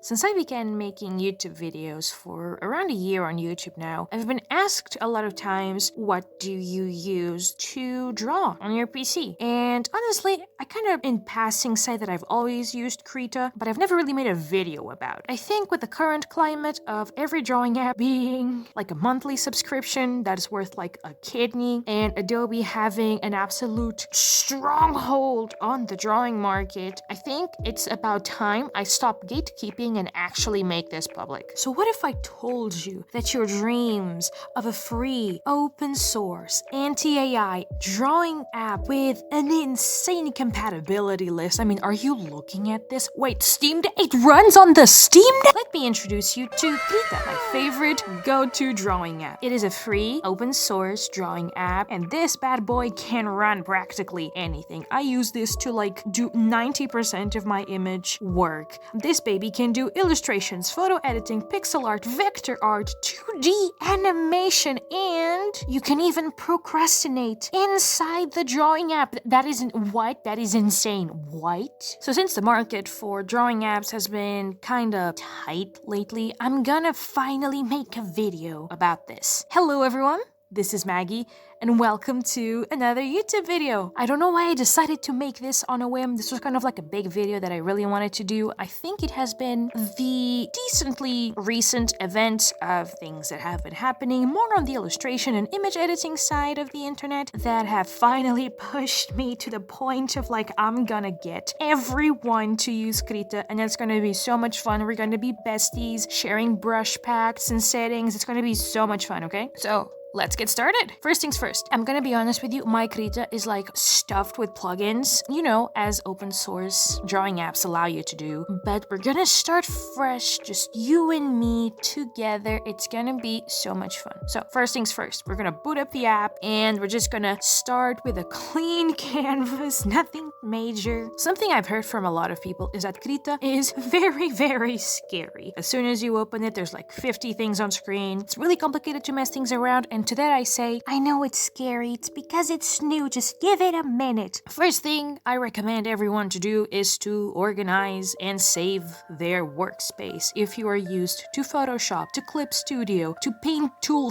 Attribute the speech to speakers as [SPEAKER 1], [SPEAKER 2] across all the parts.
[SPEAKER 1] Since I began making YouTube videos for around a year on YouTube now, I've been asked a lot of times, what do you use to draw on your PC? And honestly, I kind of in passing say that I've always used Krita, but I've never really made a video about it. I think with the current climate of every drawing app being like a monthly subscription that is worth like a kidney, and Adobe having an absolute stronghold on the drawing market, I think it's about time I stop gatekeeping and actually make this public. So what if I told you that your dreams of a free, open source, anti-AI drawing app with an insane compatibility list? I mean, are you looking at this? Wait, Steam Deck? It runs on the Steam Deck? Let me introduce you to Krita, my favorite go-to drawing app. It is a free, open source drawing app, and this bad boy can run practically anything. I use this to like do 90% of my image work. This baby can do illustrations, photo editing, pixel art, vector art, 2D animation, and you can even procrastinate inside the drawing app. That isn't what? That is insane. What? So since the market for drawing apps has been kinda tight lately, I'm gonna finally make a video about this. Hello everyone, this is Maggie, and welcome to another YouTube video. I don't know why I decided to make this on a whim. This was kind of like a big video that I really wanted to do. I think it has been the decently recent event of things that have been happening more on the illustration and image editing side of the internet that have finally pushed me to the point of like, I'm gonna get everyone to use Krita, and it's gonna be so much fun. We're gonna be besties, sharing brush packs and settings. It's gonna be so much fun, okay? So let's get started. First things first, I'm gonna be honest with you, my Krita is like stuffed with plugins, you know, as open source drawing apps allow you to do. But we're gonna start fresh, just you and me together. It's gonna be so much fun. So first things first, we're gonna boot up the app and we're just gonna start with a clean canvas, nothing major. Something I've heard from a lot of people is that Krita is very, very scary. As soon as you open it, there's like 50 things on screen. It's really complicated to mess things around, and to that I say, I know it's scary, it's because it's new, just give it a minute. First thing I recommend everyone to do is to organize and save their workspace. If you are used to Photoshop, to Clip Studio, to Paint Tool,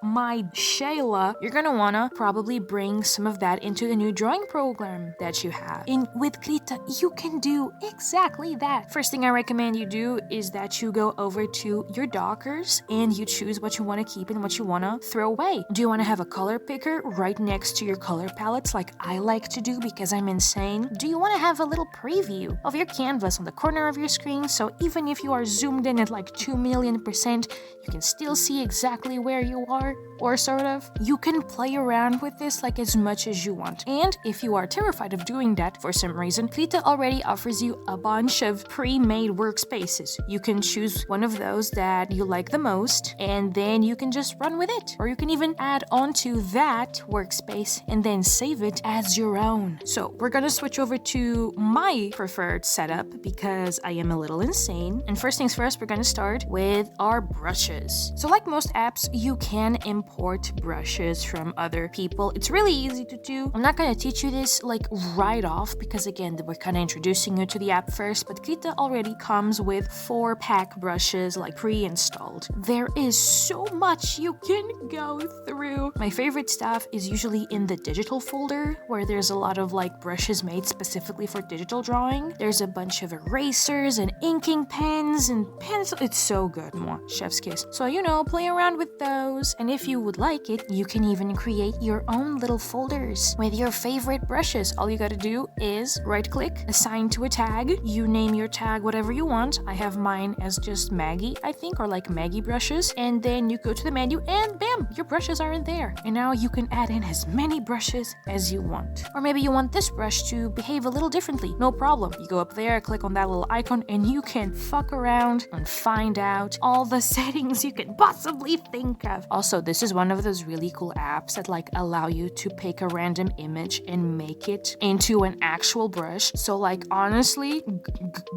[SPEAKER 1] my Shayla, you're gonna wanna probably bring some of that into the new drawing program that you have. And with Krita, you can do exactly that. First thing I recommend you do is that you go over to your Dockers and you choose what you wanna keep and what you wanna throw away. Do you want to have a color picker right next to your color palettes like I like to do because I'm insane? Do you want to have a little preview of your canvas on the corner of your screen, so even if you are zoomed in at like 2,000,000%, you can still see exactly where you are? Or sort of? You can play around with this like as much as you want. And if you are terrified of doing that for some reason, Krita already offers you a bunch of pre-made workspaces. You can choose one of those that you like the most, and then you can just run with it. Or you can even add onto that workspace and then save it as your own. So we're gonna switch over to my preferred setup because I am a little insane. And first things first, we're gonna start with our brushes. So like most apps, you can import brushes from other people. It's really easy to do. I'm not gonna teach you this like right off because again, we're kind of introducing you to the app first, but Krita already comes with 4-pack brushes like pre-installed. There is so much you can go through. My favorite stuff is usually in the digital folder where there's a lot of like brushes made specifically for digital drawing. There's a bunch of erasers and inking pens and pencils. It's so good. Mwah, chef's kiss. So you know, play around with those, and if you would like it, you can even create your own little folders with your favorite brushes. All you gotta do is right click, assign to a tag. You name your tag whatever you want. I have mine as just Maggie, I think, or like Maggie brushes, and then you go to the menu and bam, your brushes are in there. And now you can add in as many brushes as you want. Or maybe you want this brush to behave a little differently. No problem. You go up there, click on that little icon, and you can fuck around and find out all the settings you could possibly think of. Also, this is one of those really cool apps that like allow you to pick a random image and make it into an actual brush. So like honestly,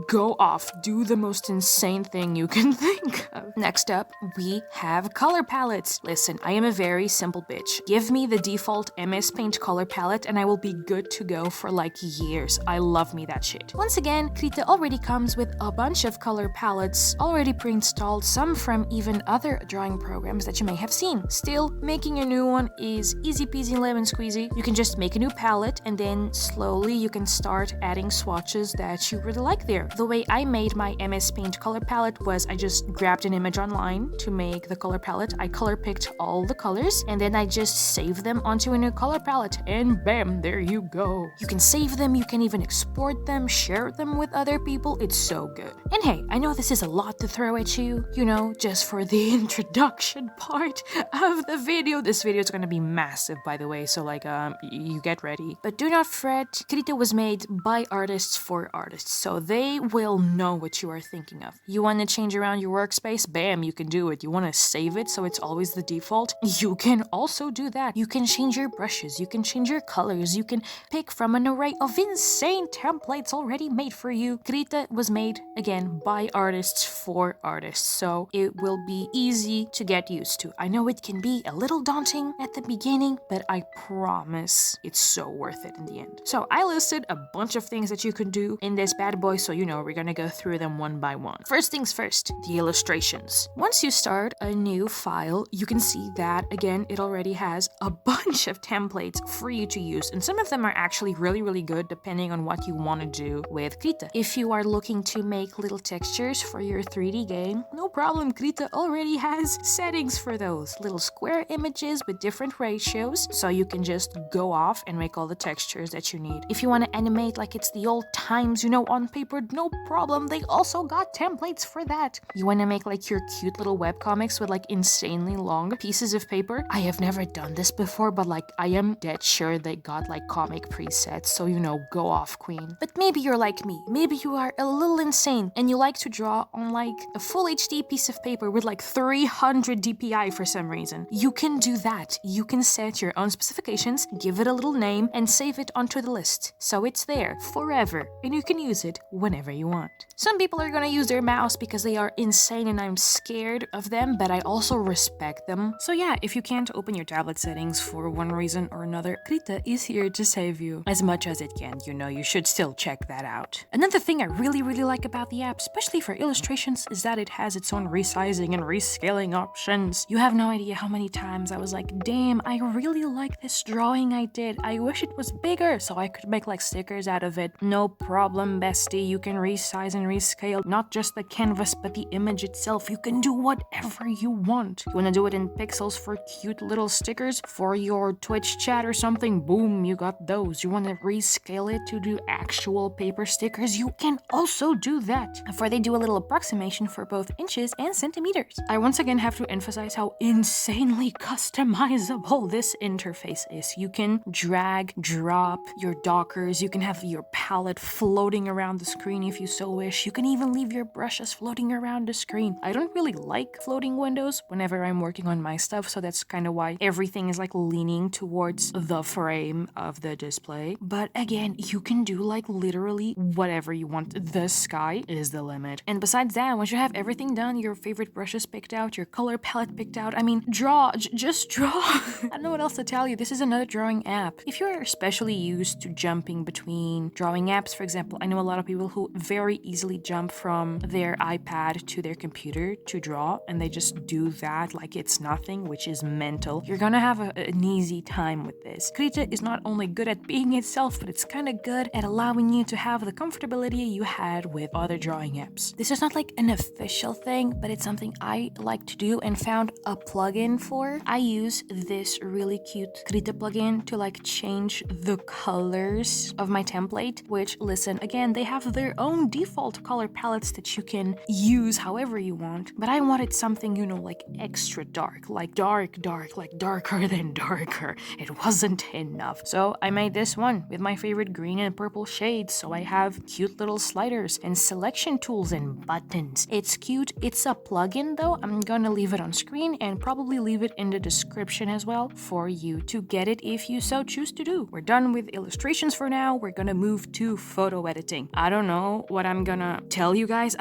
[SPEAKER 1] go off. Do the most insane thing you can think of. Next up, we have color palettes. Listen, I am a very simple bitch. Give me the default MS Paint color palette and I will be good to go for like years. I love me that shit. Once again, Krita already comes with a bunch of color palettes already pre-installed, some from even other drawing programs that you may have seen. Still, making a new one is easy peasy lemon squeezy. You can just make a new palette and then slowly you can start adding swatches that you really like there. The way I made my MS Paint color palette was I just grabbed an image online to make the color palette. I color picked all the colors and then I just saved them onto a new color palette and bam, there you go. You can save them, you can even export them, share them with other people. It's so good. And hey, I know this is a lot to throw at you, you know, just for the introduction part of the video. This video is gonna be massive, by the way, so like you get ready. But do not fret, Krita was made by artists for artists, so they will know what you are thinking of. You want to change around your workspace? Bam, you can do it. You want to save it so it's always the default? You can also do that. You can change your brushes, you can change your colors, you can pick from an array of insane templates already made for you. Krita was made, again, by artists for artists, so it will be easy to get used to. I know it can be a little daunting at the beginning, but I promise it's so worth it in the end. So I listed a bunch of things that you can do in this bad boy, so you know we're gonna go through them one by one. First things first, the illustrations. Once you start a new file, you can see that, again, it already has a bunch of templates for you to use, and some of them are actually really good depending on what you want to do with Krita. If you are looking to make little textures for your 3D game, no problem, Krita already has settings for those. Little square images with different ratios, so you can just go off and make all the textures that you need. If you want to animate like it's the old times, you know, on paper, no problem, they also got templates for that. You want to make like your cute little webcomics with like insanely long pieces of paper? I have never done this before, but like I am dead sure they got like comic presets, so you know, go off, queen. But maybe you're like me, maybe you are a little insane and you like to draw on like a full HD piece of paper with like 300 DPI for some reason. You can do that. You can set your own specifications, give it a little name, and save it onto the list, so it's there forever and you can use it whenever you want. Some people are gonna use their mouse because they are insane and I'm scared of them, but I also respect them. So yeah, if you can't open your tablet settings for one reason or another, Krita is here to save you as much as it can. You know, you should still check that out. Another thing I really like about the app, especially for illustrations, is that it has its own resizing and rescaling options. You have no idea how many times I was like, damn, I really like this drawing I did. I wish it was bigger so I could make like stickers out of it. No problem, bestie. You can resize and rescale not just the canvas but the image itself. You can do whatever you want. You want to do it in pixels for cute little stickers for your Twitch chat or something? Boom, you got those. You want to rescale it to do actual paper stickers? You can also do that. For they do a little approximation for both inches and centimeters. I once again have to emphasize how insanely customizable this interface is. You can drag, drop your dockers, you can have your palette floating around the screen if you so wish. You can even leave your brushes floating around the screen. I don't really like floating windows whenever I'm working on my stuff, so that's kind of why everything is like leaning towards the frame of the display. But again, you can do like literally whatever you want. The sky is the limit. And besides that, once you have everything done, your favorite brushes picked out, your color palette picked out, I mean, draw, just draw. I don't know what else to tell you. This is another drawing app. If you're especially used to jumping between drawing apps, for example, I know a lot of people who very easily jump from their iPad to their computer to draw, and they just do that like it's nothing, which is mental. You're gonna have an easy time with this. Krita is not only good at being itself, but it's kind of good at allowing you to have the comfortability you had with other drawing apps. This is not like an official thing, but it's something I like to do and found a plugin for. I use this really cute Krita plugin to like change the colors of my template, which, listen, again, they have their own default color palettes that you can use however you want, but I wanted something, you know, like extra dark, like dark, like darker than darker. It wasn't enough. So I made this one with my favorite green and purple shades, so I have cute little sliders and selection tools and buttons. It's cute. It's a plugin though. I'm gonna leave it on screen and probably leave it in the description as well for you to get it if you so choose to do. We're done with illustrations. illustrations for now. We're gonna move to photo editing. I don't know what I'm gonna tell you guys.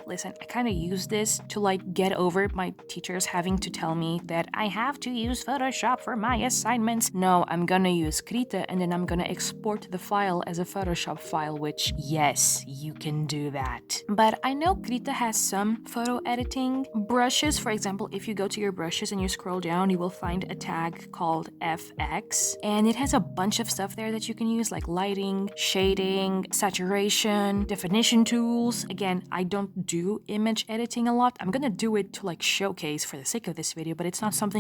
[SPEAKER 1] Listen, I kind of use this to like get over my teachers having to tell me that I have to use Photoshop for my assignments. No, I'm gonna use Krita and then I'm gonna export the file as a Photoshop file, which yes, you can do that. But I know Krita has some photo editing brushes. For example, if you go to your brushes and you scroll down, you will find a tag called FX, and it has a bunch of stuff there that you can use, like lighting, shading, saturation, definition tools. Again, I don't do image editing a lot. I'm gonna do it to like showcase for the sake of this video, but it's not something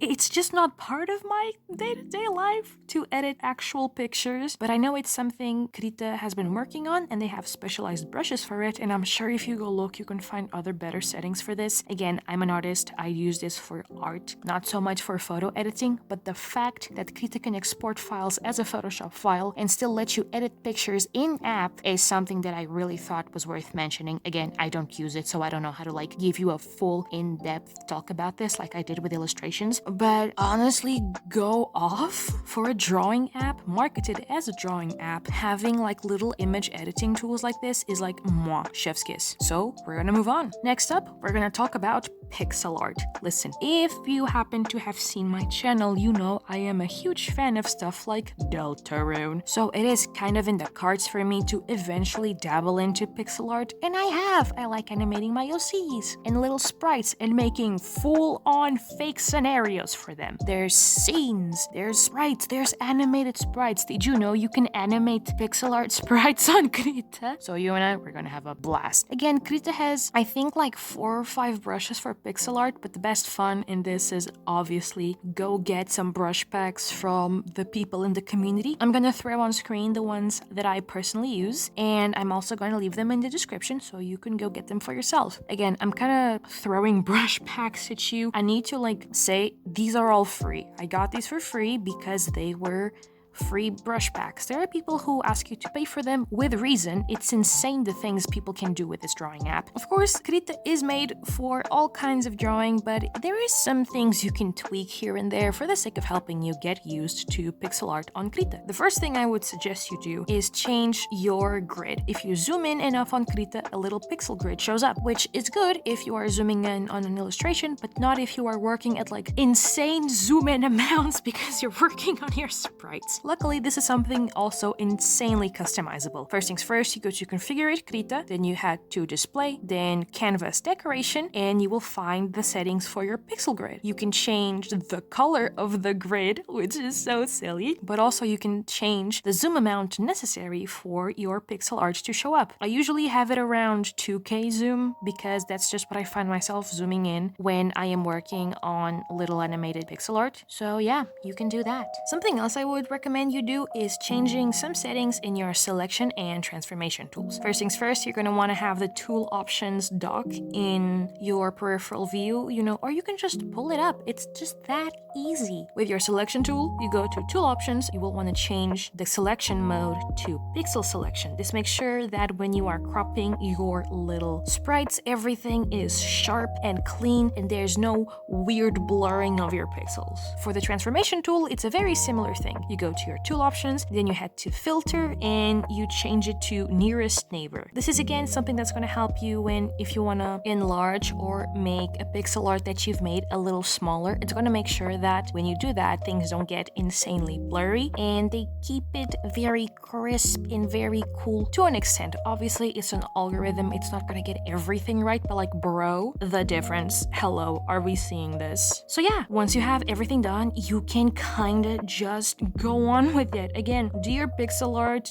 [SPEAKER 1] it's just not part of my day-to-day life to edit actual pictures. But I know it's something Krita has been working on, and they have specialized brushes for it, and I'm sure if you go look, you can find other better settings for this. Again, I'm an artist. I use this for art, not so much for photo editing, but the fact that Krita can export files as a Photoshop file and still let you edit pictures in-app is something that I really thought was worth mentioning. Again, I don't use it, so I don't know how to like give you a full in-depth talk about this like I did with illustrations. But honestly, go off for a drawing app, marketed as a drawing app. Having like little image editing tools like this is like moi, chef's kiss. So we're gonna move on. Next up, we're gonna talk about pixel art. Listen, if you happen to have seen my channel, you know I am a huge fan of stuff like Deltarune. So it is kind of in the cards for me to eventually dabble into pixel art, and I have. I like animating my OCs and little sprites and making full-on fake scenarios for them. There's scenes, there's sprites, there's animated sprites. Did you know you can animate pixel art sprites on Krita? So you and I, we're gonna have a blast. Again, Krita has, I think, like 4 or 5 brushes for pixel art, but the best fun in this is obviously go get some brush packs from the people in the community. I'm gonna throw on screen the ones that I personally use, and I'm also gonna leave them in the description so you can go get them for yourself. Again, I'm kind of throwing brush packs at you. I need to like say these are all free. I got these for free because they were free brush packs. There are people who ask you to pay for them with reason. It's insane the things people can do with this drawing app. Of course, Krita is made for all kinds of drawing, but there is some things you can tweak here and there for the sake of helping you get used to pixel art on Krita. The first thing I would suggest you do is change your grid. If you zoom in enough on Krita, a little pixel grid shows up, which is good if you are zooming in on an illustration, but not if you are working at like insane zoom in amounts because you're working on your sprites. Luckily, this is something also insanely customizable. First things first, you go to configure it, Krita, then you head to display, then canvas decoration, and you will find the settings for your pixel grid. You can change the color of the grid, which is so silly, but also you can change the zoom amount necessary for your pixel art to show up. I usually have it around 2K zoom because that's just what I find myself zooming in when I am working on little animated pixel art. So yeah, you can do that. Something else I would recommend you do is changing some settings in your selection and transformation tools. First things first, you're going to want to have the tool options dock in your peripheral view, or you can just pull it up. It's just that easy. With your selection tool, you go to tool options. You will want to change the selection mode to pixel selection. This makes sure that when you are cropping your little sprites, everything is sharp and clean and there's no weird blurring of your pixels. For the transformation tool, it's a very similar thing. You go to your tool options, then you head to filter and you change it to nearest neighbor. This is again something that's going to help you if you want to enlarge or make a pixel art that you've made a little smaller. It's going to make sure that when you do that, things don't get insanely blurry and they keep it very crisp and very cool to an extent. Obviously, it's an algorithm. It's not going to get everything right, but like, bro, the difference. Hello, are we seeing this? So yeah, once you have everything done, you can kind of just go on with it. Again, do your pixel art,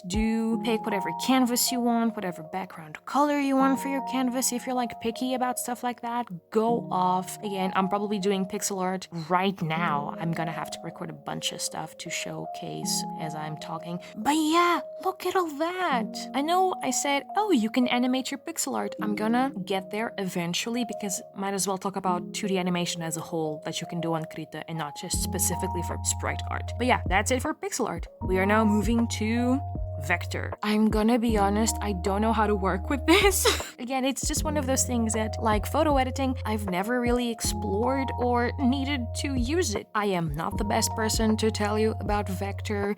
[SPEAKER 1] pick whatever canvas you want, whatever background color you want for your canvas. If you're like picky about stuff like that, go off. Again, I'm probably doing pixel art right now. I'm gonna have to record a bunch of stuff to showcase as I'm talking. But yeah, look at all that. I know I said, oh, you can animate your pixel art. I'm gonna get there eventually because might as well talk about 2D animation as a whole that you can do on Krita and not just specifically for sprite art. But yeah, that's it for pixel art. We are now moving to vector. I'm gonna be honest, I don't know how to work with this. Again, it's just one of those things that, like photo editing, I've never really explored or needed to use it. I am not the best person to tell you about vector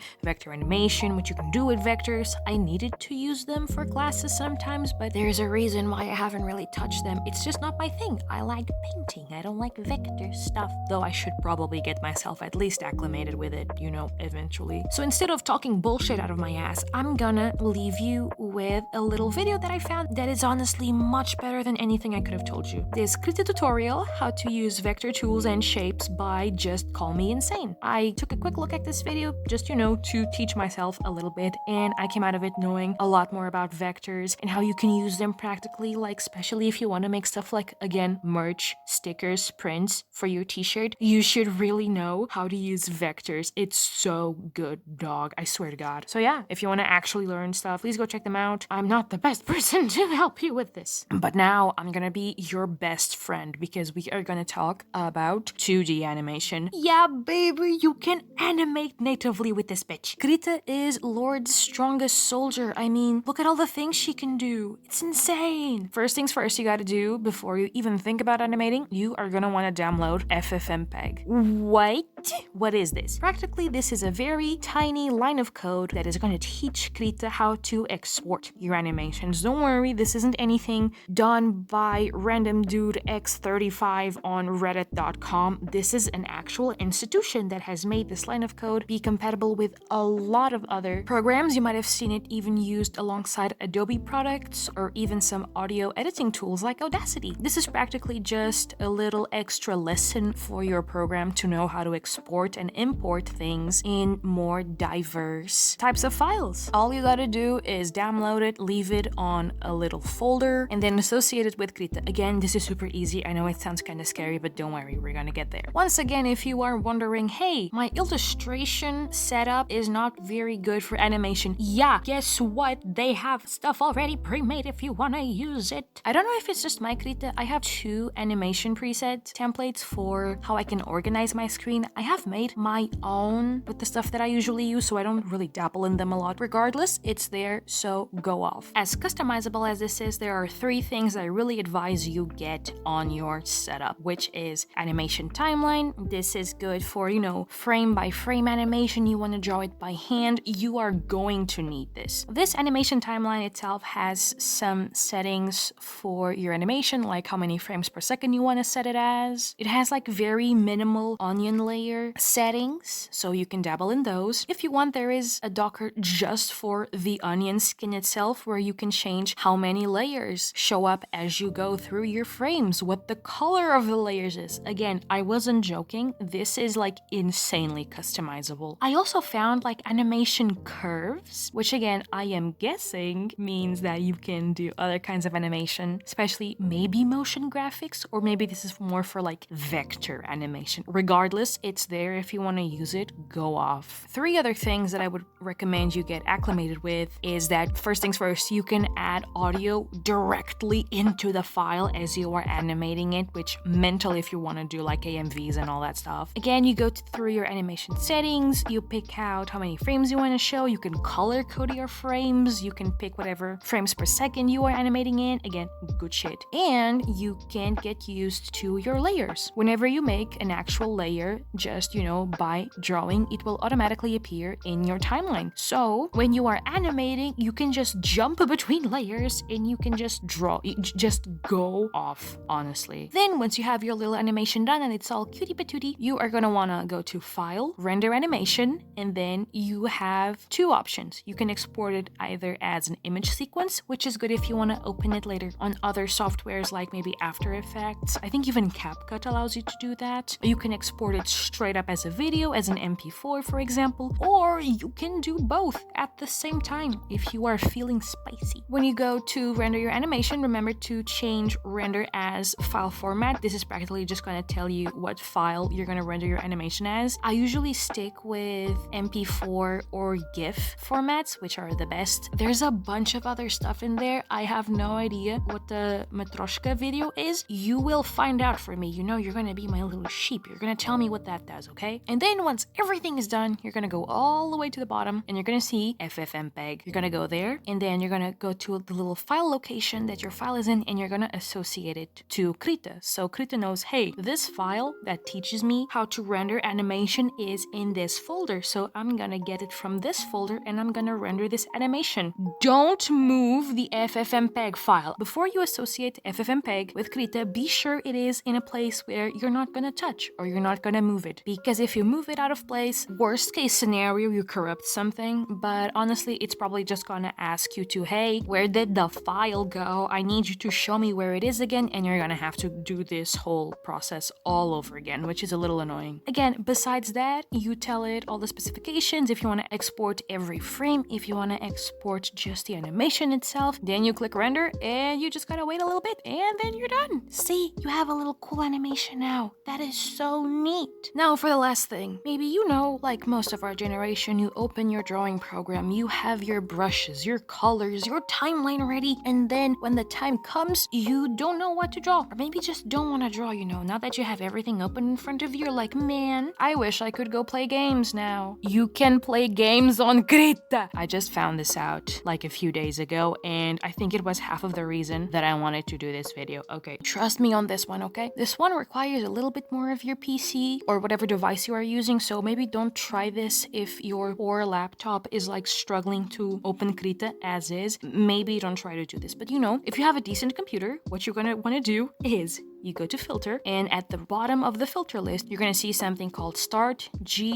[SPEAKER 1] animation, what you can do with vectors. I needed to use them for classes sometimes, but there's a reason why I haven't really touched them. It's just not my thing. I like painting. I don't like vector stuff, though I should probably get myself at least acclimated with it, you know, eventually. So instead of talking bullshit out of my ass, I'm gonna leave you with a little video that I found that is honestly much better than anything I could have told you. This Krita tutorial, how to use vector tools and shapes by Just Call Me Insane. I took a quick look at this video just, you know, to teach myself a little bit, and I came out of it knowing a lot more about vectors and how you can use them practically, like especially if you want to make stuff like, again, merch, stickers, prints for your t-shirt. You should really know how to use vectors. It's so good, dog. I swear to God. So yeah, if you want to actually learn stuff, please go check them out. I'm not the best person to help you with this. But now I'm gonna be your best friend because we are gonna talk about 2D animation. Yeah, baby, you can animate natively with this bitch. Krita is Lord's strongest soldier. I mean, look at all the things she can do. It's insane. First things first, you gotta do before you even think about animating, you are gonna want to download FFmpeg. Wait, what is this? Practically, this is a very tiny line of code that is going to teach Krita how to export your animations. Don't worry, this isn't anything done by random dude x35 on reddit.com. This is an actual institution that has made this line of code be compatible with a lot of other programs. You might have seen it even used alongside Adobe products or even some audio editing tools like Audacity. This is practically just a little extra lesson for your program to know how to export and import things in more diverse types of files. All you gotta do is download it, leave it on a little folder, and then associate it with Krita. Again, this is super easy. I know it sounds kind of scary, but don't worry, we're gonna get there. Once again, if you are wondering, hey, my illustration setup is not very good for animation. Yeah, guess what? They have stuff already pre-made if you wanna use it. I don't know if it's just my Krita. I have 2 animation preset templates for how I can organize my screen. I have made my own with the stuff that I usually use, so I don't really dabble in them a lot. Regardless, it's there, so go off. As customizable as this is, there are 3 things I really advise you get on your setup, which is animation timeline. This is good for, you know, frame by frame animation. You want to draw it by hand. You are going to need this. This animation timeline itself has some settings for your animation, like how many frames per second you want to set it as. It has like very minimal onion layer settings, so you can dabble in those. If you want, there is a Docker just for the onion skin itself where you can change how many layers show up as you go through your frames, what the color of the layers is. Again, I wasn't joking. This is like insanely customizable. I also found like animation curves, which again, I am guessing means that you can do other kinds of animation, especially maybe motion graphics, or maybe this is more for like vector animation. Regardless, it's there if you want to use it, go off. 3 other things that I would recommend you get acclimated with is that first things first, you can add audio directly into the file as you are animating it, which mental if you want to do like AMVs and all that stuff. Again, you go through your animation settings, you pick out how many frames you want to show, you can color code your frames, you can pick whatever frames per second you are animating in. Again, good shit. And you can get used to your layers. Whenever you make an actual layer, just, you know, by drawing, it will automatically appear in your timeline. So when you are animating, you can just jump between layers and you can just draw, just go off, honestly. Then once you have your little animation done and it's all cutie patootie, you are gonna wanna go to File, Render Animation, and then you have 2 options. You can export it either as an image sequence, which is good if you wanna open it later on other softwares like maybe After Effects. I think even CapCut allows you to do that. You can export it straight up as a video, as an MP4, for example, or you can do both at the same time if you are feeling spicy. When you go to render your animation, remember to change render as file format. This is practically just going to tell you what file you're going to render your animation as. I usually stick with MP4 or GIF formats, which are the best. There's a bunch of other stuff in there. I have no idea what the Matroshka video is. You will find out for me. You know, you're going to be my little sheep. You're going to tell me what that does, okay? And then once everything is done, you're going to go all the way to the bottom and you're going to see be FFmpeg. You're gonna go there, and then you're gonna go to the little file location that your file is in, and you're gonna associate it to Krita. So Krita knows, hey, this file that teaches me how to render animation is in this folder, so I'm gonna get it from this folder and I'm gonna render this animation. Don't move the FFmpeg file. Before you associate FFmpeg with Krita, be sure it is in a place where you're not gonna touch or you're not gonna move it. Because if you move it out of place, worst case scenario, you corrupt something, but honestly, it's probably just gonna ask you to, hey, where did the file go? I need you to show me where it is again, and you're gonna have to do this whole process all over again, which is a little annoying. Again, besides that, you tell it all the specifications, if you wanna export every frame, if you wanna export just the animation itself, then you click render, and you just gotta wait a little bit, and then you're done. See, you have a little cool animation now. That is so neat. Now for the last thing. Maybe you know, like most of our generation, you open your drawing program, you have your brushes, your colors, your timeline ready, and then when the time comes, you don't know what to draw, or maybe just don't want to draw, you know. Now that you have everything open in front of you, you're like, man, I wish I could go play games now. You can play games on Krita. I just found this out like a few days ago, and I think it was half of the reason that I wanted to do this video. Okay, trust me on this one, okay? This one requires a little bit more of your PC or whatever device you are using, so maybe don't try this if your poor laptop is like struggling to open Krita as is. Maybe don't try to do this, but you know, if you have a decent computer, what you're gonna want to do is you go to filter, and at the bottom of the filter list, you're gonna see something called Start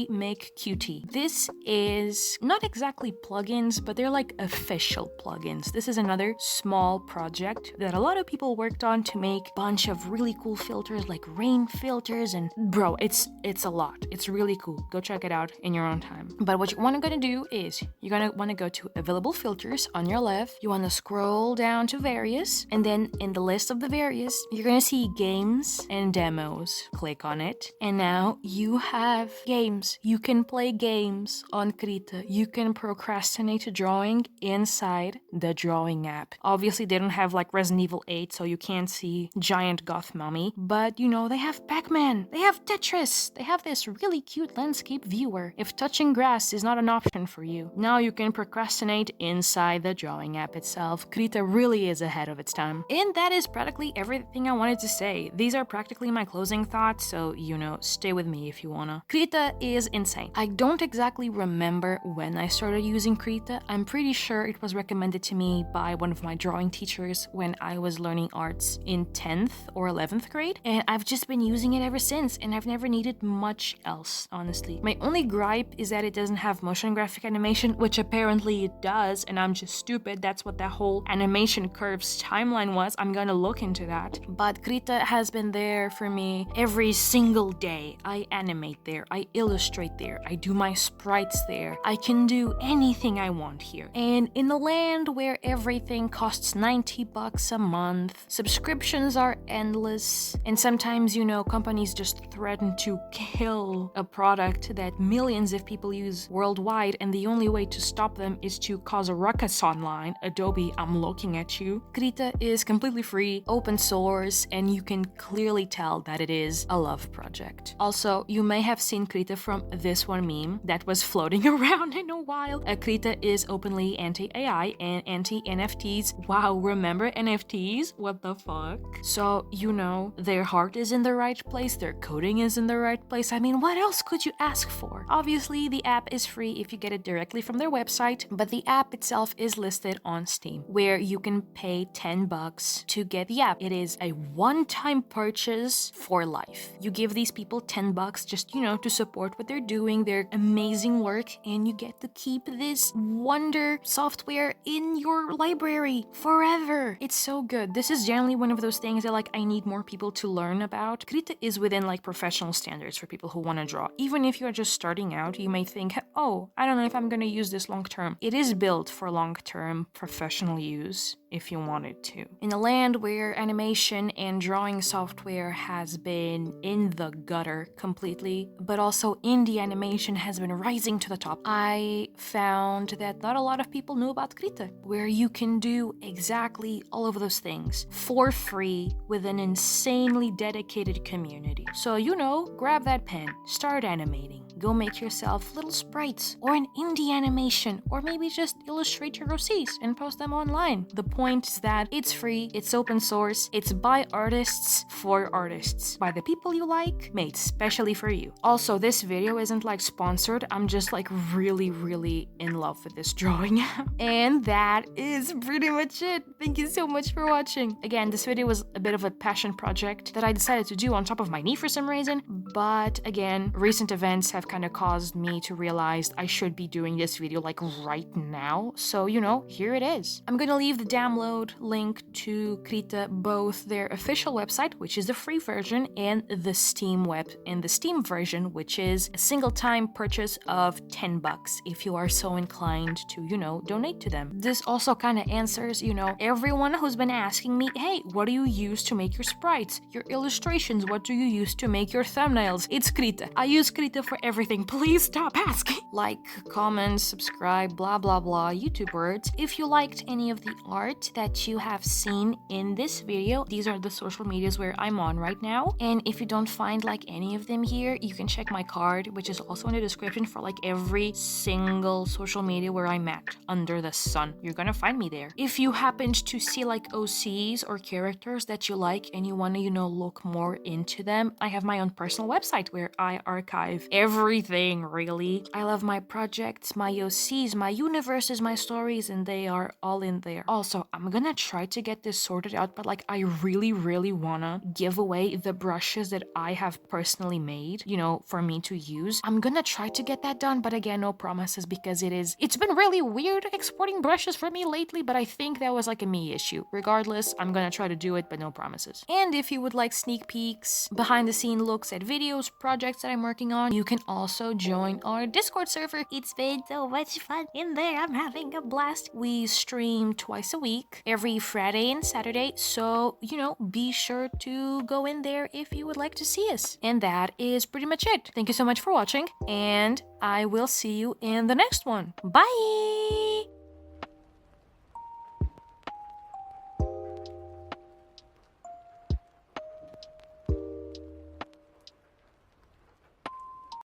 [SPEAKER 1] Make Qt. This is not exactly plugins, but they're like official plugins. This is another small project that a lot of people worked on to make a bunch of really cool filters, like rain filters, and bro, it's a lot. It's really cool. Go check it out in your own time. But what you're gonna do is you're gonna want to go to available filters on your left. You want to scroll down to various, and then in the list of the various, you're gonna see games and demos. Click on it, and now you have games. You can play games on Krita. You can procrastinate drawing inside the drawing app. Obviously, they don't have like Resident Evil 8, so you can't see giant goth mommy, but you know, they have Pac-Man, they have Tetris, they have this really cute landscape viewer. If touching grass is not an option for you, now you can procrastinate inside the drawing app itself. Krita really is ahead of its time. And that is practically everything I wanted to say. These are practically my closing thoughts, so you know, stay with me if you wanna. Krita is insane. I don't exactly remember when I started using Krita. I'm pretty sure it was recommended to me by one of my drawing teachers when I was learning arts in 10th or 11th grade, and I've just been using it ever since, and I've never needed much else, honestly. My only gripe is that it doesn't have motion graphic animation, which apparently it does, and I'm just stupid. That's what that whole animation curves timeline was. I'm gonna look into that. But Krita has been there for me every single day. I animate there, I illustrate there, I do my sprites there. I can do anything I want here. And in a land where everything costs $90 a month, subscriptions are endless, and sometimes, you know, companies just threaten to kill a product that millions of people use worldwide, and the only way to stop them is to cause a ruckus online. Adobe, I'm looking at you. Krita is completely free, open source, and you can clearly tell that it is a love project. Also, you may have seen Krita from this one meme that was floating around in a while. Krita is openly anti-AI and anti-NFTs. Wow, remember NFTs? What the fuck? So, you know, their heart is in the right place, their coding is in the right place. I mean, what else could you ask for? Obviously, the app is free if you get it directly from their website, but the app itself is listed on Steam, where you can pay $10 to get the app. It is a one-time purchase for life. You give these people $10 just, you know, to support what they're doing, their amazing work, and you get to keep this wonder software in your library forever. It's so good. This is generally one of those things that like I need more people to learn about. Krita is within like professional standards for people who want to draw. Even if you're just starting out, you may think, oh, I don't know if I'm going to use this long term. It is built for long-term professional use. if you wanted to. In a land where animation and drawing software has been in the gutter completely, but also indie animation has been rising to the top, I found that not a lot of people knew about Krita, where you can do exactly all of those things for free with an insanely dedicated community. So, grab that pen, start animating. Go make yourself little sprites, or an indie animation, or maybe just illustrate your OCs and post them online. The point is that it's free, it's open source, it's by artists, for artists, by the people you like, made specially for you. Also, this video isn't like sponsored, I'm just like really, really in love with this drawing. And that is pretty much it. Thank you so much for watching. Again, this video was a bit of a passion project that I decided to do on top of my knee for some reason, but again, recent events have kind of caused me to realize I should be doing this video like right now. So, here it is. I'm gonna leave the download link to Krita, both their official website, which is the free version, and the Steam version, which is a single time purchase of $10 if you are so inclined to, donate to them. This also kind of answers, everyone who's been asking me, hey, what do you use to make your sprites, your illustrations? What do you use to make your thumbnails? It's Krita. I use Krita for everything. Please stop asking. Like, comment, subscribe, blah, blah, blah, YouTube words. If you liked any of the art that you have seen in this video, these are the social medias where I'm on right now. And if you don't find like any of them here, you can check my card, which is also in the description for like every single social media where I'm at under the sun. You're gonna find me there. If you happened to see like OCs or characters that you like and you want to, look more into them, I have my own personal website where I archive everything, really. I love my projects, my OCs, my universes, my stories, and they are all in there. Also, I'm gonna try to get this sorted out, but like I really, really wanna give away the brushes that I have personally made, for me to use. I'm gonna try to get that done, but again, no promises because it's been really weird exporting brushes for me lately, but I think that was like a me issue. Regardless, I'm gonna try to do it, but no promises. And if you would like sneak peeks, behind the scene looks at videos, projects that I'm working on, you can also join our Discord server. It's been so much fun in there. I'm having a blast. We stream twice a week, every Friday and Saturday, so, be sure to go in there if you would like to see us. And that is pretty much it. Thank you so much for watching, and I will see you in the next one. Bye!